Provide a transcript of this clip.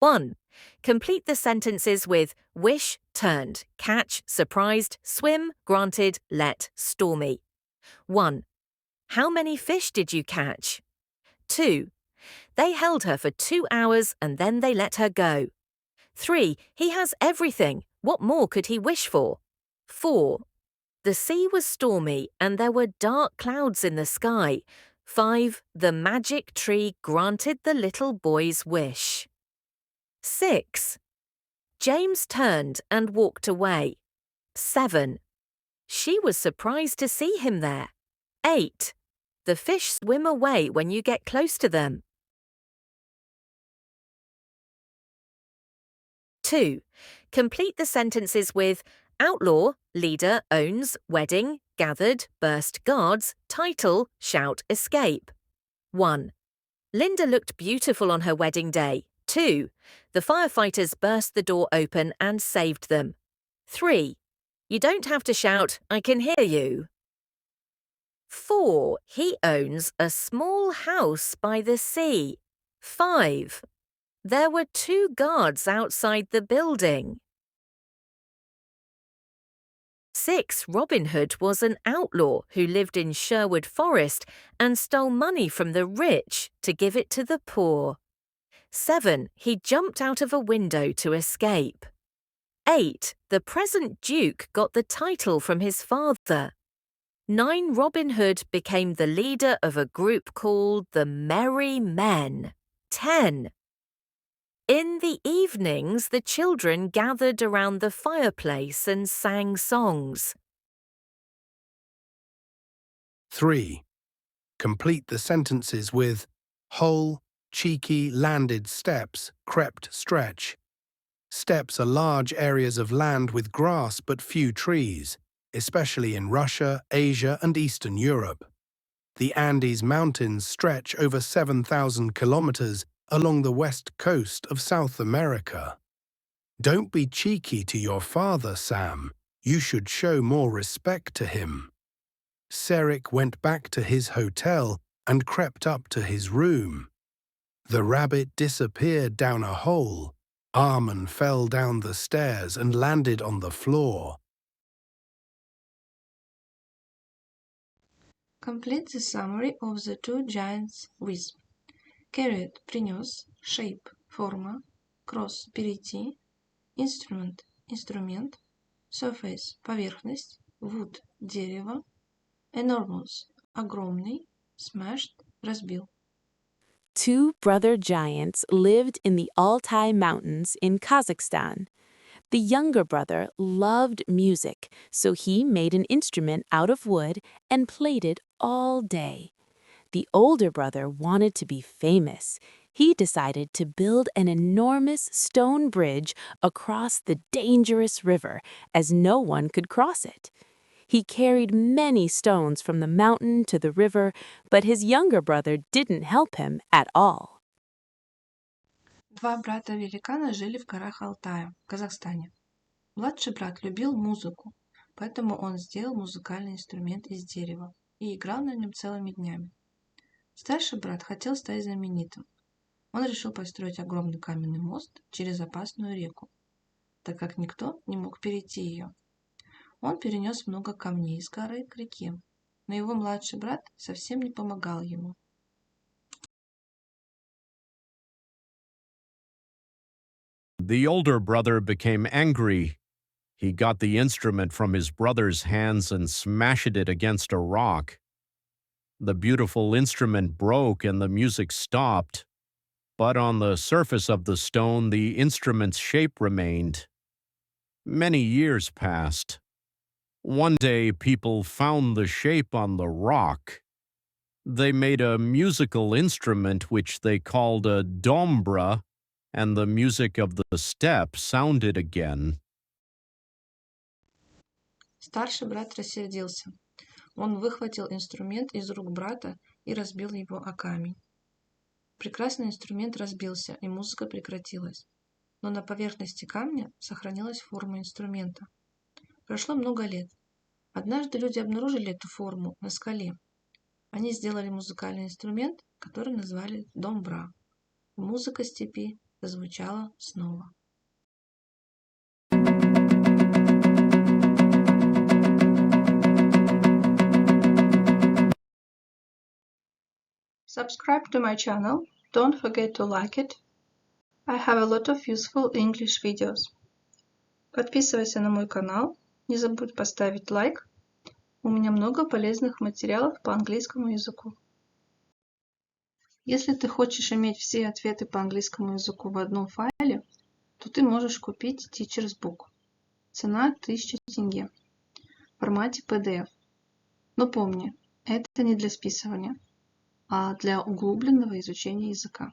1. Complete the sentences with wish, turned, catch, surprised, swim, granted, let, stormy. 1. How many fish did you catch? 2. They held her for 2 hours and then they let her go. 3. He has everything. What more could he wish for? 4. The sea was stormy and there were dark clouds in the sky. 5. The magic tree granted the little boy's wish. 6. James turned and walked away. 7. She was surprised to see him there. 8. The fish swim away when you get close to them. 2. Complete the sentences with outlaw, leader, owns, wedding, gathered, burst, guards, title, shout, escape. 1. Linda looked beautiful on her wedding day. 2. The firefighters burst the door open and saved them. 3. You don't have to shout, I can hear you. 4. He owns a small house by the sea. 5. There were 2 guards outside the building. 6. Robin Hood was an outlaw who lived in Sherwood Forest and stole money from the rich to give it to the poor. 7. He jumped out of a window to escape. 8. The present Duke got the title from his father. 9. Robin Hood became the leader of a group called the Merry Men. 10. In the evenings, the children gathered around the fireplace and sang songs. 3. Complete the sentences with whole, cheeky, landed steps, crept, stretch. Steppes are large areas of land with grass but few trees, especially in Russia, Asia, and Eastern Europe. The Andes Mountains stretch over 7,000 kilometers along the west coast of South America. Don't be cheeky to your father, Sam. You should show more respect to him. Serik went back to his hotel and crept up to his room. The rabbit disappeared down a hole. Armen fell down the stairs and landed on the floor. Complete the summary of the 2 giants with carrot – принес, shape – форма, cross – перейти, instrument – инструмент, surface – поверхность, wood – дерево, enormous – огромный, smashed – разбил. 2 brother giants lived in the Altai Mountains in Kazakhstan. The younger brother loved music, so he made an instrument out of wood and played it all day. The older brother wanted to be famous. He decided to build an enormous stone bridge across the dangerous river, as no one could cross it. He carried many stones from the mountain to the river, but his younger brother didn't help him at all. 2 брата-великана жили в горах Алтая, в Казахстане. Младший брат любил музыку, поэтому он сделал музыкальный инструмент из дерева и играл на нем целыми днями. Старший брат хотел стать знаменитым. Он решил построить огромный каменный мост через опасную реку, так как никто не мог перейти ее. Он перенес много камней с горы к реке, но его младший брат совсем не помогал ему. The older brother became angry. He got the instrument from his brother's hands and smashed it against a rock. The beautiful instrument broke and the music stopped, but on the surface of the stone the instrument's shape remained. Many years passed. One day people found the shape on the rock. They made a musical instrument which they called a dombra, and the music of the steppe sounded again. Старший брат рассердился. Он выхватил инструмент из рук брата и разбил его о камень. Прекрасный инструмент разбился, и музыка прекратилась. Но на поверхности камня сохранилась форма инструмента. Прошло много лет. Однажды люди обнаружили эту форму на скале. Они сделали музыкальный инструмент, который назвали домбра. Музыка степи зазвучало снова. Subscribe to my channel. Don't forget to like it. I have a lot of useful English videos. Подписывайся на мой канал. Не забудь поставить лайк. У меня много полезных материалов по английскому языку. Если ты хочешь иметь все ответы по английскому языку в одном файле, то ты можешь купить Teacher's Book. Цена 1000 тенге. В формате PDF. Но помни, это не для списывания, а для углубленного изучения языка.